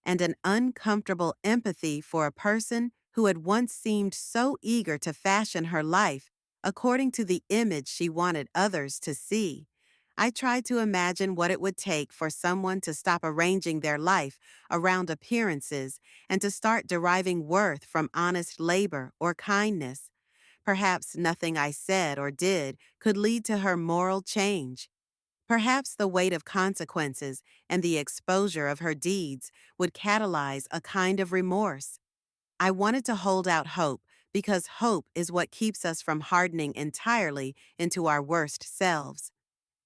and an uncomfortable empathy for a person who had once seemed so eager to fashion her life according to the image she wanted others to see. I tried to imagine what it would take for someone to stop arranging their life around appearances and to start deriving worth from honest labor or kindness. Perhaps nothing I said or did could lead to her moral change. Perhaps the weight of consequences and the exposure of her deeds would catalyze a kind of remorse. I wanted to hold out hope because hope is what keeps us from hardening entirely into our worst selves.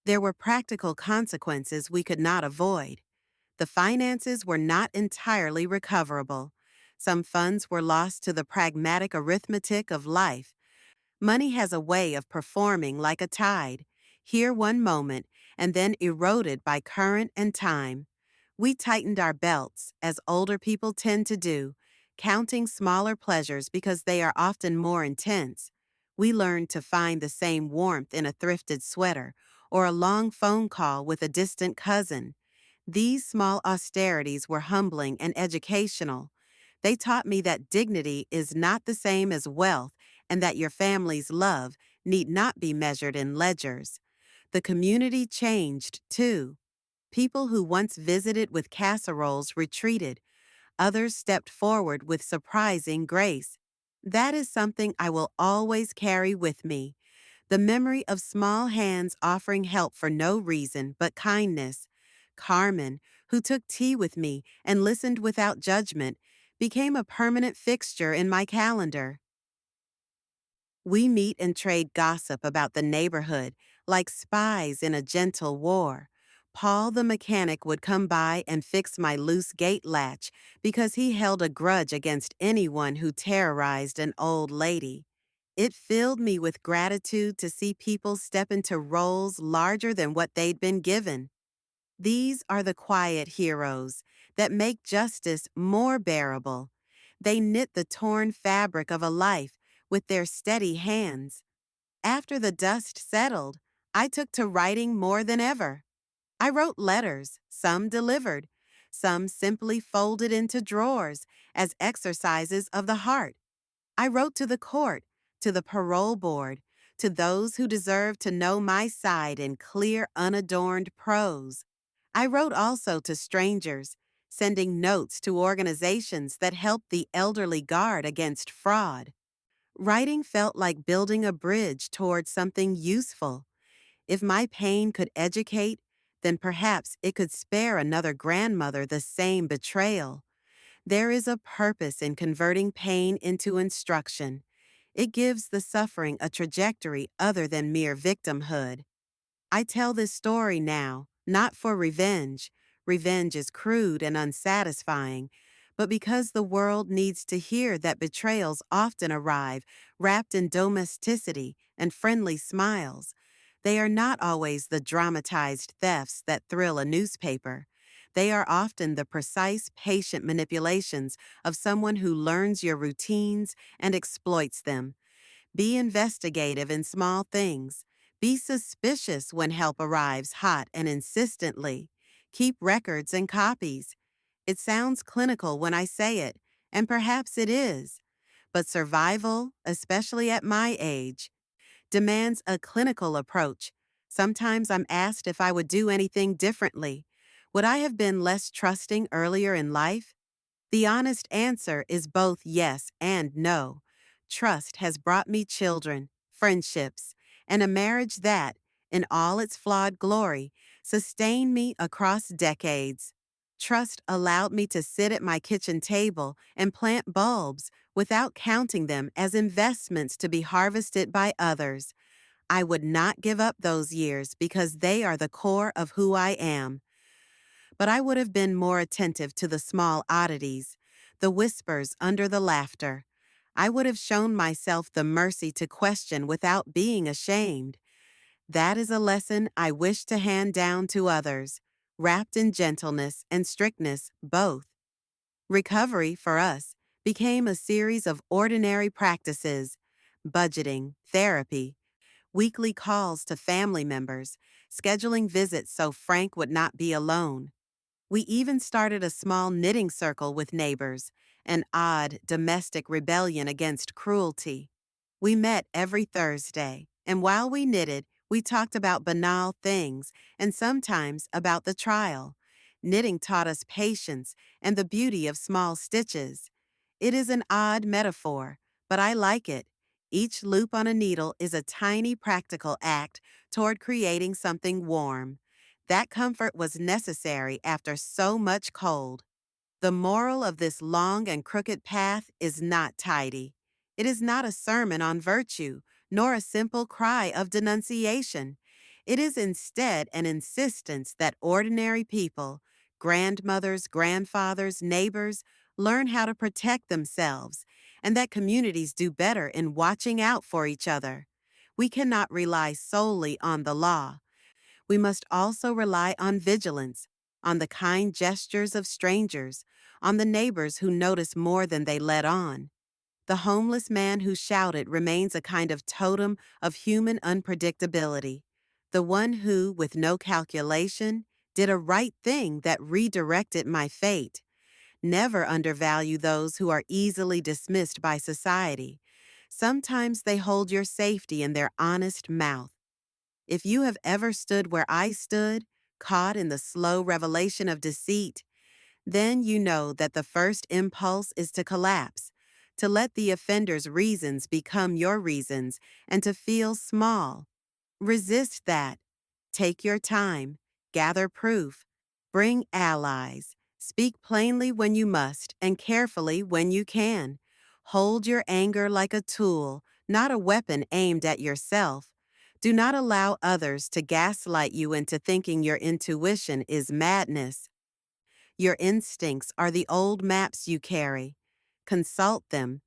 There were practical consequences we could not avoid. The finances were not entirely recoverable. Some funds were lost to the pragmatic arithmetic of life. Money has a way of performing like a tide, here one moment and then eroded by current and time. We tightened our belts, as older people tend to do, counting smaller pleasures because they are often more intense. We learned to find the same warmth in a thrifted sweater or a long phone call with a distant cousin. These small austerities were humbling and educational. They taught me that dignity is not the same as wealth and that your family's love need not be measured in ledgers. The community changed, too. People who once visited with casseroles retreated. Others stepped forward with surprising grace. That is something I will always carry with me. The memory of small hands offering help for no reason but kindness. Carmen, who took tea with me and listened without judgment, became a permanent fixture in my calendar. We meet and trade gossip about the neighborhood, like spies in a gentle war. Paul the mechanic would come by and fix my loose gate latch because he held a grudge against anyone who terrorized an old lady. It filled me with gratitude to see people step into roles larger than what they'd been given. These are the quiet heroes that make justice more bearable. They knit the torn fabric of a life with their steady hands. After the dust settled, I took to writing more than ever. I wrote letters, some delivered, some simply folded into drawers as exercises of the heart. I wrote to the court, to the parole board, to those who deserved to know my side in clear, unadorned prose. I wrote also to strangers, sending notes to organizations that help the elderly guard against fraud. Writing felt like building a bridge toward something useful. If my pain could educate, then perhaps it could spare another grandmother the same betrayal. There is a purpose in converting pain into instruction. It gives the suffering a trajectory other than mere victimhood. I tell this story now, not for revenge. Revenge is crude and unsatisfying, but because the world needs to hear that betrayals often arrive wrapped in domesticity and friendly smiles. They are not always the dramatized thefts that thrill a newspaper. They are often the precise, patient manipulations of someone who learns your routines and exploits them. Be investigative in small things. Be suspicious when help arrives hot and insistently. Keep records and copies. It sounds clinical when I say it, and perhaps it is. But survival, especially at my age, demands a clinical approach. Sometimes I'm asked if I would do anything differently. Would I have been less trusting earlier in life? The honest answer is both yes and no. Trust has brought me children, friendships, and a marriage that, in all its flawed glory, sustained me across decades. Trust allowed me to sit at my kitchen table and plant bulbs without counting them as investments to be harvested by others. I would not give up those years because they are the core of who I am. But I would have been more attentive to the small oddities, the whispers under the laughter. I would have shown myself the mercy to question without being ashamed. That is a lesson I wish to hand down to others, wrapped in gentleness and strictness both. Recovery, for us, became a series of ordinary practices: budgeting, therapy, weekly calls to family members, scheduling visits so Frank would not be alone. We even started a small knitting circle with neighbors, an odd domestic rebellion against cruelty. We met every Thursday, and while we knitted, we talked about banal things and sometimes about the trial. Knitting taught us patience and the beauty of small stitches. It is an odd metaphor, but I like it. Each loop on a needle is a tiny practical act toward creating something warm. That comfort was necessary after so much cold. The moral of this long and crooked path is not tidy. It is not a sermon on virtue, nor a simple cry of denunciation. It is instead an insistence that ordinary people, grandmothers, grandfathers, neighbors, learn how to protect themselves, and that communities do better in watching out for each other. We cannot rely solely on the law. We must also rely on vigilance, on the kind gestures of strangers, on the neighbors who notice more than they let on. The homeless man who shouted remains a kind of totem of human unpredictability, the one who, with no calculation, did a right thing that redirected my fate. Never undervalue those who are easily dismissed by society. Sometimes they hold your safety in their honest mouth. If you have ever stood where I stood, caught in the slow revelation of deceit, then you know that the first impulse is to collapse, to let the offender's reasons become your reasons, and to feel small. Resist that. Take your time. Gather proof. Bring allies. Speak plainly when you must and carefully when you can. Hold your anger like a tool, not a weapon aimed at yourself. Do not allow others to gaslight you into thinking your intuition is madness. Your instincts are the old maps you carry. Consult them.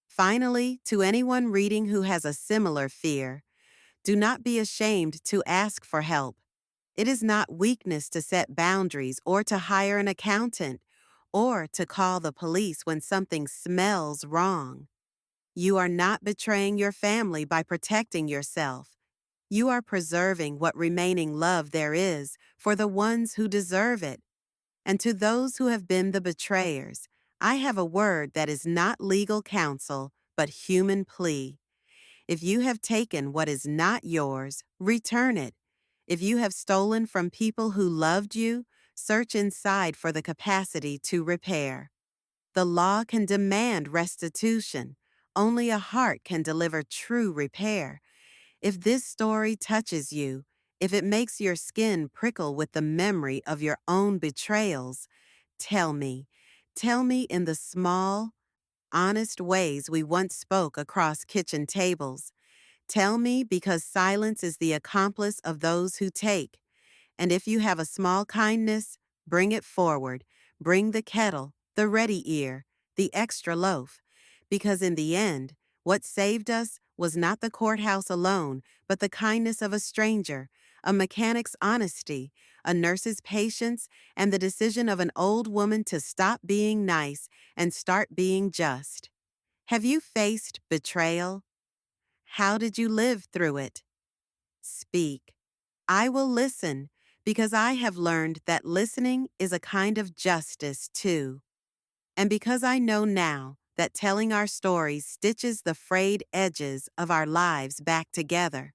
Finally, to anyone reading who has a similar fear, do not be ashamed to ask for help. It is not weakness to set boundaries or to hire an accountant or to call the police when something smells wrong. You are not betraying your family by protecting yourself. You are preserving what remaining love there is for the ones who deserve it. And to those who have been the betrayers, I have a word that is not legal counsel, but human plea. If you have taken what is not yours, return it. If you have stolen from people who loved you, search inside for the capacity to repair. The law can demand restitution. Only a heart can deliver true repair. If this story touches you, if it makes your skin prickle with the memory of your own betrayals, tell me. Tell me in the small, honest ways we once spoke across kitchen tables. Tell me because silence is the accomplice of those who take. And if you have a small kindness, bring it forward. Bring the kettle, the ready ear, the extra loaf. Because in the end, what saved us was not the courthouse alone, but the kindness of a stranger, a mechanic's honesty, a nurse's patience, and the decision of an old woman to stop being nice and start being just. Have you faced betrayal? How did you live through it? Speak. I will listen, because I have learned that listening is a kind of justice, too. And because I know now that telling our stories stitches the frayed edges of our lives back together.